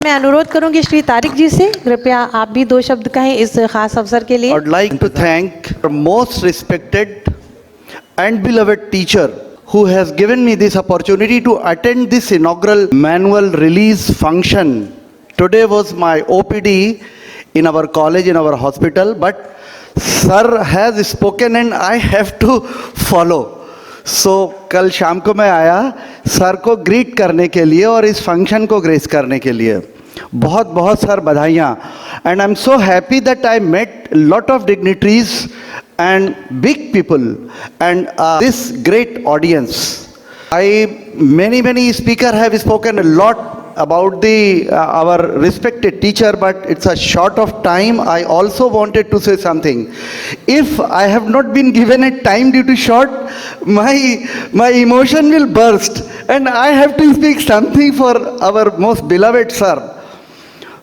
मैं अनुरोध करूंगी श्री तारिक जी से, कृपया आप भी दो शब्द कहें इस खास अवसर के लिए। I would like to thank our most respected and beloved teacher who has given me this opportunity to attend this inaugural manual release function. Today was my OPD in our college, in our hospital, but sir has spoken and I have to follow. So कल शाम को मैं आया sir को greet करने के लिए और इस फंक्शन को ग्रेस करने के लिए। बहुत बहुत सर बधाइयाँ। And I am so happy that I met lot of dignitaries and big people and this great audience. Many speakers have spoken a lot about our respected teacher, but it's a short of time. I also wanted to say something. If I have not been given a time due to short, my emotion will burst and I have to speak something for our most beloved sir.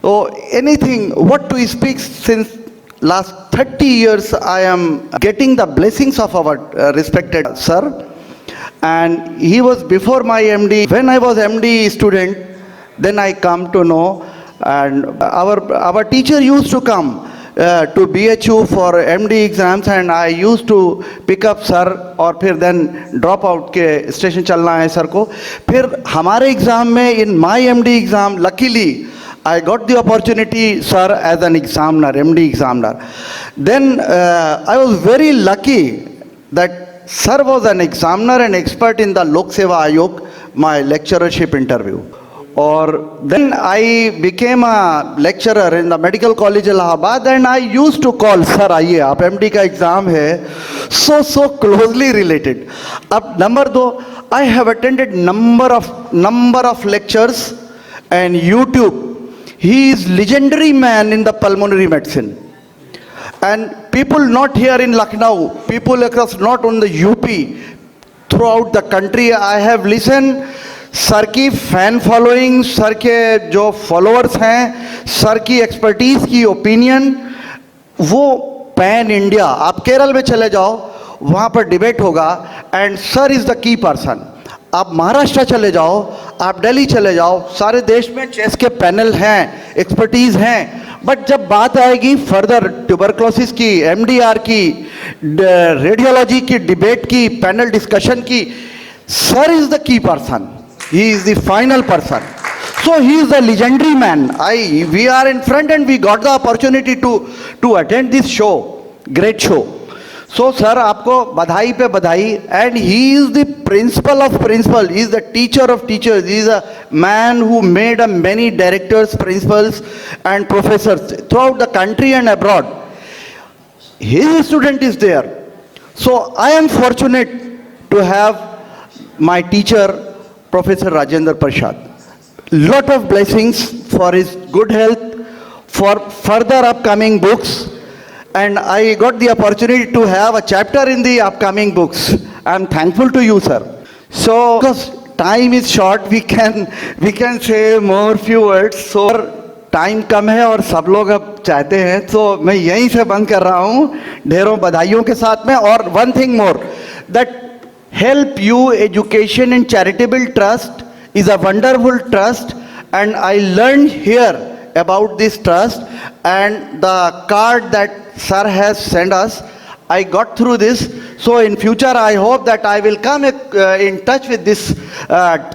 Oh, anything, what to speak since last 30 years I am getting the blessings of our respected sir, and he was before my MD. When I was MD student, then I come to know, and our teacher used to come to BHU for MD exams, and I used to pick up sir और फिर then drop out के station चलना है sir को। फिर हमारे exam में in my MD exam luckily I got the opportunity, sir, as an examiner, MD examiner. Then I was very lucky that sir was an examiner and expert in the Lok Seva Ayog, my lecturership interview. Or then I became a lecturer in the Medical College Allahabad, and I used to call, sir, आइए आप MD का exam है, so closely related. अब number 2, I have attended number of lectures and YouTube. He is legendary man in the pulmonary medicine, and people not here in Lucknow, people across not on the UP, throughout the country, I have listened. Sir की fan following, sir के जो followers हैं, sir की expertise की opinion, वो pan India. आप केरल में चले जाओ, वहाँ पर डिबेट होगा and sir is the key person. आप महाराष्ट्र चले जाओ, आप दिल्ली चले जाओ, सारे देश में चेस के पैनल हैं, एक्सपर्टीज हैं, बट जब बात आएगी फर्दर ट्यूबरक्लोसिस की, एमडीआर की, रेडियोलॉजी की, डिबेट की, पैनल डिस्कशन की, sir is the key person. He is the final person. So he is a legendary man. We are in front and we got the opportunity to attend this show, great show. So sir, आपको बधाई पे बधाई. And he is the principal of principal. He is the teacher of teachers. He is a man who made many directors, principals and professors throughout the country and abroad. His student is there. So I am fortunate to have my teacher, Professor Rajendra Prasad. Lot of blessings for his good health, for further upcoming books, and I got the opportunity to have a chapter in the upcoming books. I am thankful to you, sir. So, because time is short, we can say more few words. So, time कम है और सब लोग अब चाहते हैं, तो मैं यहीं से बंद कर रहा हूँ ढेरों बधाइयों के साथ में। और one thing more, that Help You Education and Charitable Trust is a wonderful trust, and I learned here about this trust, and the card that sir has sent us, I got through this. So in future I hope that I will come in touch with this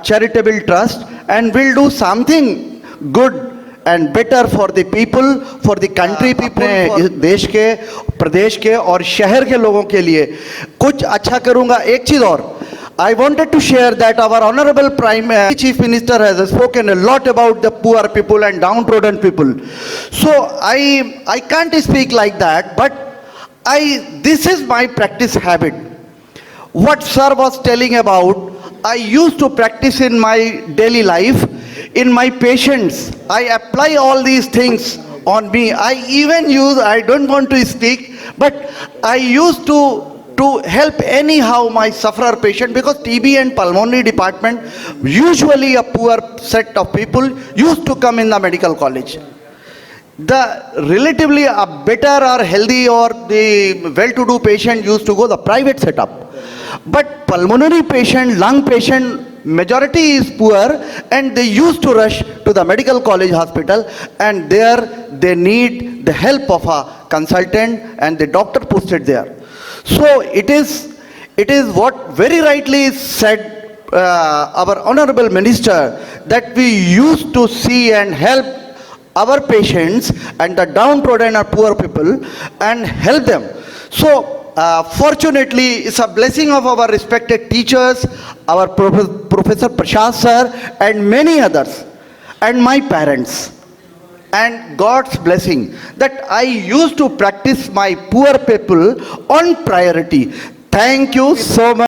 charitable trust and will do something good and better for the people, for the country people, देश के, प्रदेश के और शहर के लोगों के लिए कुछ अच्छा करूंगा। एक चीज़ और, I wanted to share that our honorable Chief Minister has spoken a lot about the poor people and downtrodden people. So I can't speak like that, but this is my practice habit. What sir was telling about, I used to practice in my daily life. In my patients, I apply all these things on me. I even use, I don't want to speak, but I used to help anyhow my sufferer patient, because TB and pulmonary department, usually a poor set of people used to come in the medical college. The relatively a better or healthy or the well-to-do patient used to go the private setup. But pulmonary patient, lung patient, majority is poor, and they used to rush to the medical college hospital, and there they need the help of a consultant, and the doctor posted there. So it is what very rightly is said, our honorable minister, that we used to see and help our patients and the downtrodden or poor people and help them. So fortunately, it's a blessing of our respected teachers, our Professor Prashant sir, and many others, and my parents, and God's blessing that I used to practice my poor people on priority. Thank you so much.